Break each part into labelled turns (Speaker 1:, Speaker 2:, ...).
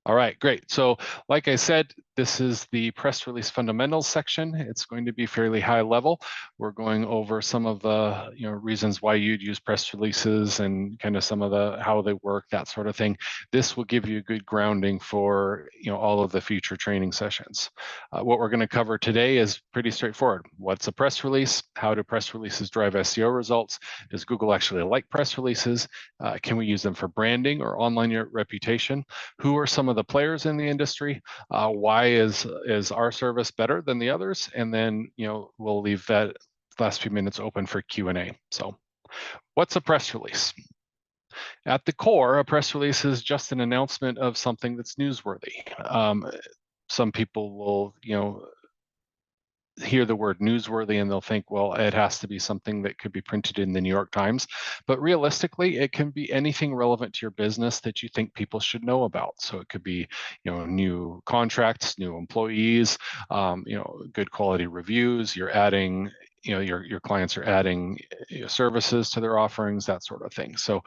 Speaker 1: All right, great. So like I said, this is the press release fundamentals section. It's going to be fairly high level. We're going over some of the reasons why you'd use press releases and kind of some of the how they work, that sort of thing. This will give you a good grounding for all of the future training sessions. What we're going to cover today is pretty straightforward. What's a press release? How do press releases drive SEO results? Does Google actually like press releases? Can we use them for branding or online reputation? Who are some of the players in the industry? Why is our service better than the others? And then we'll leave that last few minutes open for Q&A. So what's a press release? At the core, a press release is just an announcement of something that's newsworthy. Some people will hear the word newsworthy and they'll think, well, it has to be something that could be printed in the New York Times. But realistically, it can be anything relevant to your business that you think people should know about. So it could be, new contracts, new employees, good quality reviews. You're adding, your clients are adding services to their offerings, that sort of thing. So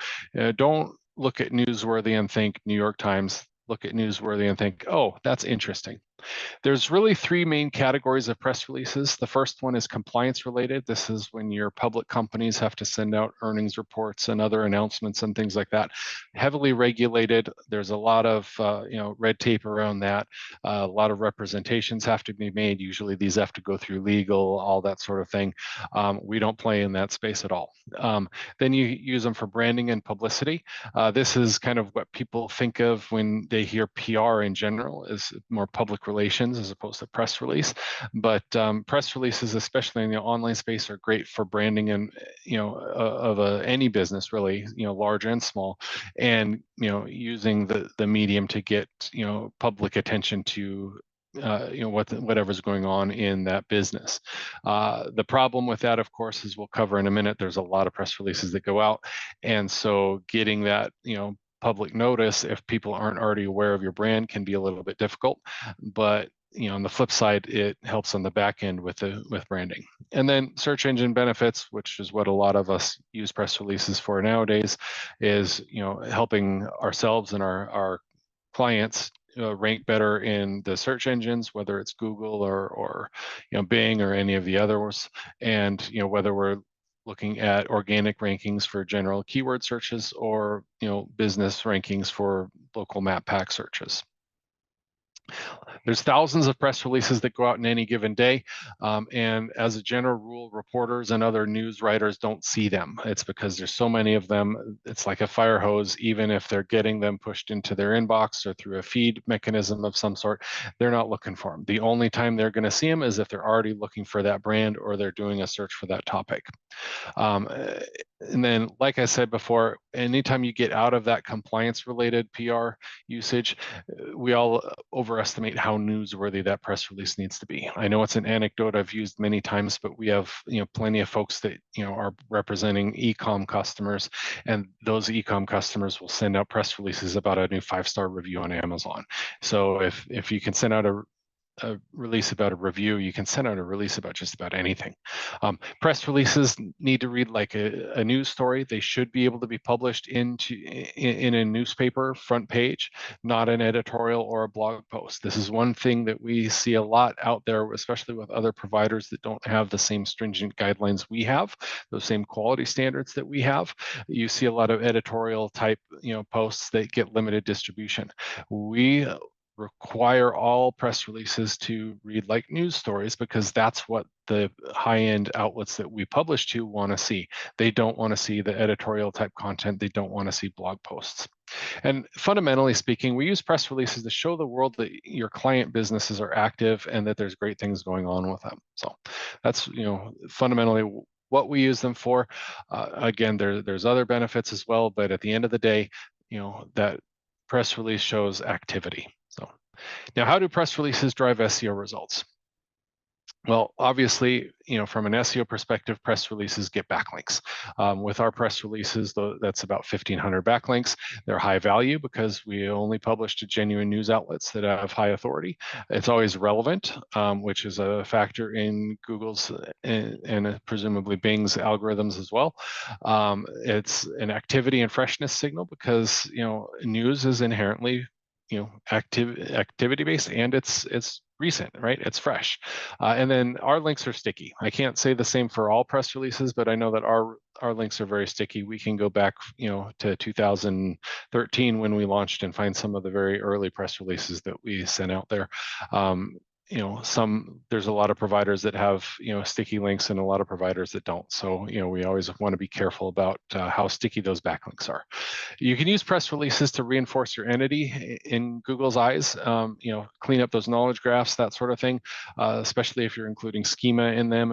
Speaker 1: don't look at newsworthy and think New York Times. Look at newsworthy and think, oh, that's interesting. There's really three main categories of press releases. The first one is compliance related. This is when your public companies have to send out earnings reports and other announcements and things like that. Heavily regulated. There's a lot of red tape around that. A lot of representations have to be made. Usually these have to go through legal, all that sort of thing. We don't play in that space at all. Then you use them for branding and publicity. This is kind of what people think of when they hear PR in general, is more public relations as opposed to press release. But press releases, especially in the online space, are great for branding and of any business really, large and small, and using the medium to get public attention to whatever's going on in that business. The problem with that, of course, as we'll cover in a minute, there's a lot of press releases that go out, and so getting that public notice, if people aren't already aware of your brand, can be a little bit difficult. But on the flip side, it helps on the back end with branding. And then search engine benefits, which is what a lot of us use press releases for nowadays, is helping ourselves and our clients rank better in the search engines, whether it's Google or Bing or any of the others, and whether we're looking at organic rankings for general keyword searches or business rankings for local map pack searches. There's thousands of press releases that go out in any given day, and as a general rule, reporters and other news writers don't see them. It's because there's so many of them. It's like a fire hose. Even if they're getting them pushed into their inbox or through a feed mechanism of some sort, they're not looking for them. The only time they're going to see them is if they're already looking for that brand or they're doing a search for that topic. And then, like I said before, anytime you get out of that compliance related PR usage, we all overestimate how newsworthy that press release needs to be. I know it's an anecdote I've used many times, but we have plenty of folks that are representing e-com customers, and those e-com customers will send out press releases about a new 5-star review on Amazon. So if you can send out a release about a review, you can send out a release about just about anything. Press releases need to read like a news story. They should be able to be published in a newspaper front page, not an editorial or a blog post. This is one thing that we see a lot out there, especially with other providers that don't have the same stringent guidelines we have, those same quality standards that we have. You see a lot of editorial type posts that get limited distribution. We require all press releases to read like news stories because that's what the high-end outlets that we publish to want to see. They don't want to see the editorial type content. They don't want to see blog posts. And fundamentally speaking, we use press releases to show the world that your client businesses are active and that there's great things going on with them. So that's fundamentally what we use them for. Again, there's other benefits as well, but at the end of the day, that press release shows activity. So now, how do press releases drive SEO results? Well, obviously, from an SEO perspective, press releases get backlinks. With our press releases, that's about 1,500 backlinks. They're high value because we only publish to genuine news outlets that have high authority. It's always relevant, which is a factor in Google's and presumably Bing's algorithms as well. It's an activity and freshness signal because news is inherently activity based, and it's recent, right? It's fresh. And then our links are sticky. I can't say the same for all press releases, but I know that our links are very sticky. We can go back, to 2013 when we launched and find some of the very early press releases that we sent out there. Um, there's a lot of providers that have sticky links and a lot of providers that don't. So we always want to be careful about how sticky those backlinks are. You can use press releases to reinforce your entity in Google's eyes. Clean up those knowledge graphs, that sort of thing. Especially if you're including schema in them,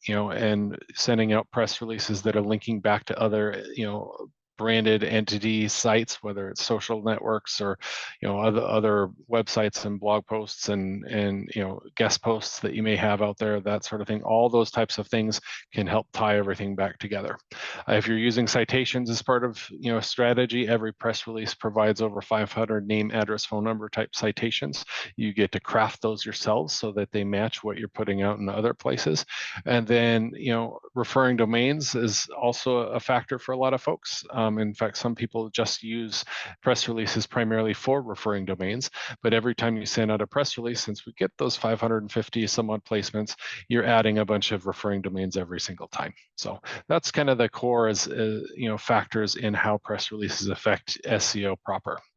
Speaker 1: and sending out press releases that are linking back to other branded entity sites, whether it's social networks or other websites and blog posts and guest posts that you may have out there, that sort of thing. All those types of things can help tie everything back together. If you're using citations as part of strategy, every press release provides over 500 name, address, phone number type citations. You get to craft those yourselves so that they match what you're putting out in other places. And then referring domains is also a factor for a lot of folks. In fact, some people just use press releases primarily for referring domains, but every time you send out a press release, since we get those 550 some odd placements, you're adding a bunch of referring domains every single time. So that's kind of the core as factors in how press releases affect SEO proper.